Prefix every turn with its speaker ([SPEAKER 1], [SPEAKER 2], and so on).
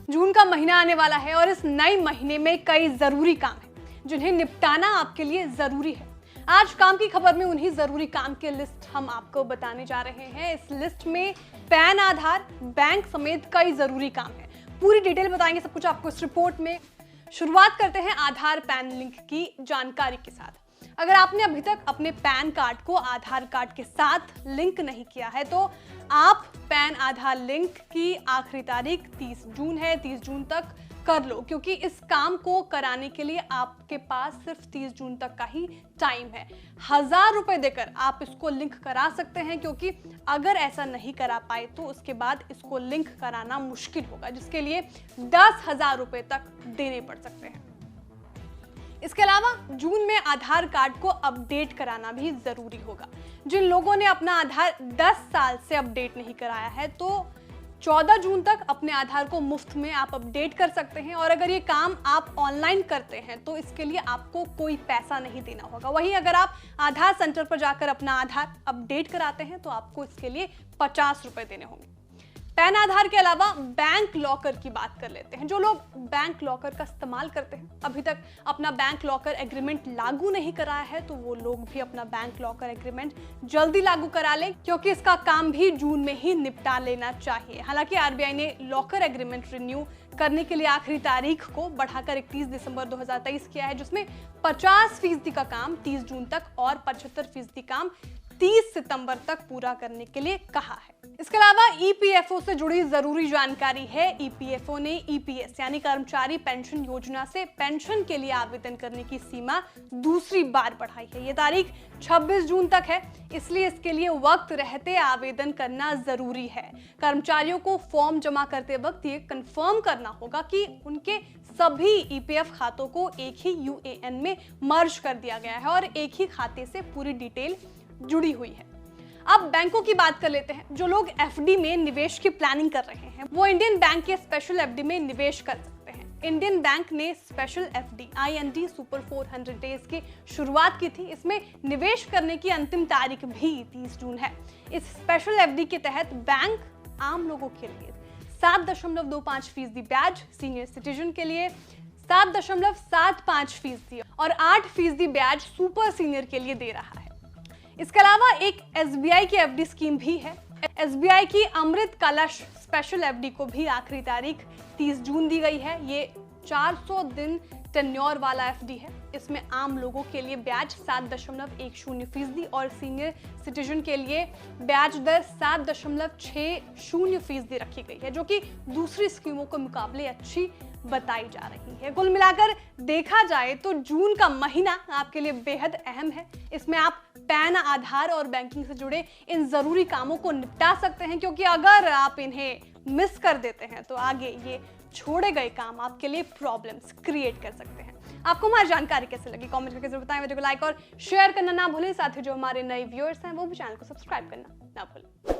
[SPEAKER 1] जून का महीना आने वाला है और इस नए महीने में कई जरूरी काम हैं जिन्हें निपटाना आपके लिए जरूरी है। आज काम की खबर में उन्हीं जरूरी काम की लिस्ट हम आपको बताने जा रहे हैं। इस लिस्ट में पैन, आधार, बैंक समेत कई जरूरी काम है। पूरी डिटेल बताएंगे सब कुछ आपको इस रिपोर्ट में। शुरुआत करते हैं आधार पैन लिंक की जानकारी के साथ। अगर आपने अभी तक अपने पैन कार्ड को आधार कार्ड के साथ लिंक नहीं किया है तो आप पैन आधार लिंक की आखिरी तारीख 30 जून है। 30 जून तक कर लो, क्योंकि इस काम को कराने के लिए आपके पास सिर्फ 30 जून तक का ही टाइम है। 1000 रुपए देकर आप इसको लिंक करा सकते हैं, क्योंकि अगर ऐसा नहीं करा पाए तो उसके बाद इसको लिंक कराना मुश्किल होगा, जिसके लिए 10,000 रुपए तक देने पड़ सकते हैं। इसके अलावा जून में आधार कार्ड को अपडेट कराना भी जरूरी होगा। जिन लोगों ने अपना आधार 10 साल से अपडेट नहीं कराया है तो 14 जून तक अपने आधार को मुफ्त में आप अपडेट कर सकते हैं। और अगर ये काम आप ऑनलाइन करते हैं तो इसके लिए आपको कोई पैसा नहीं देना होगा। वहीं अगर आप आधार सेंटर पर जाकर अपना आधार अपडेट कराते हैं तो आपको इसके लिए 50 रुपए देने होंगे। पैन आधार के अलावा बैंक लॉकर की बात कर लेते हैं। जो लोग बैंक लॉकर का इस्तेमाल करते हैं, अभी तक अपना बैंक लॉकर एग्रीमेंट लागू नहीं कराया है तो वो लोग भी अपना बैंक लॉकर एग्रीमेंट जल्दी लागू करा लें, क्योंकि इसका काम भी जून में ही निपटा लेना चाहिए। हालांकि आरबीआई ने लॉकर एग्रीमेंट रिन्यू करने के लिए आखिरी तारीख को बढ़ाकर 31 दिसंबर 2023 किया है, जिसमें 50% का काम 30 जून तक और 75% काम 30 सितंबर तक पूरा करने के लिए कहा है। इसके अलावा ईपीएफओ से जुड़ी जरूरी जानकारी है। ईपीएफओ ने ईपीएस यानी कर्मचारी पेंशन योजना से पेंशन के लिए आवेदन करने की सीमा दूसरी बार बढ़ाई है। ये तारीख 26 जून तक है, इसलिए इसके लिए वक्त रहते आवेदन करना जरूरी है। कर्मचारियों को फॉर्म जमा करते वक्त ये कंफर्म करना होगा कि उनके सभी ईपीएफ खातों को एक ही यूएएन में मर्ज कर दिया गया है और एक ही खाते से पूरी डिटेल जुड़ी हुई है। अब बैंकों की बात कर लेते हैं। जो लोग एफडी में निवेश की प्लानिंग कर रहे हैं वो इंडियन बैंक के स्पेशल एफडी में निवेश कर सकते हैं। इंडियन बैंक ने special FD IND super 400 days की शुरुआत की थी। इसमें निवेश करने की अंतिम तारीख भी 30 जून है। इस स्पेशल एफडी के तहत बैंक आम लोगों के लिए 7.25% ब्याज, सीनियर सिटीजन के लिए 7.75% और 8% ब्याज सुपर सीनियर के लिए दे रहा है। इसके अलावा एक SBI की एफडी स्कीम भी है। SBI की अमृत कलश स्पेशल एफडी को भी आखिरी तारीख 30 जून दी गई है। ये 400 दिन टेन्योर वाला एफडी है। इसमें आम लोगों के लिए ब्याज 7.10% और सीनियर सिटीजन के लिए ब्याज दर 7.60% रखी गई है, जो कि दूसरी स्कीमों के मुकाबले अच्छी बताई जा रही है। कुल मिलाकर देखा जाए तो जून का महीना आपके लिए बेहद अहम है। इसमें आप पैन, आधार और बैंकिंग से जुड़े इन जरूरी कामों को निपटा सकते हैं, क्योंकि अगर आप इन्हें मिस कर देते हैं तो आगे ये छोड़े गए काम आपके लिए प्रॉब्लम्स क्रिएट कर सकते हैं। आपको हमारी जानकारी कैसे लगी कमेंट करके जरूर बताएं। वीडियो को लाइक और शेयर करना ना भूलें। साथ ही जो हमारे नए व्यूअर्स हैं वो भी चैनल को सब्सक्राइब करना ना भूलें।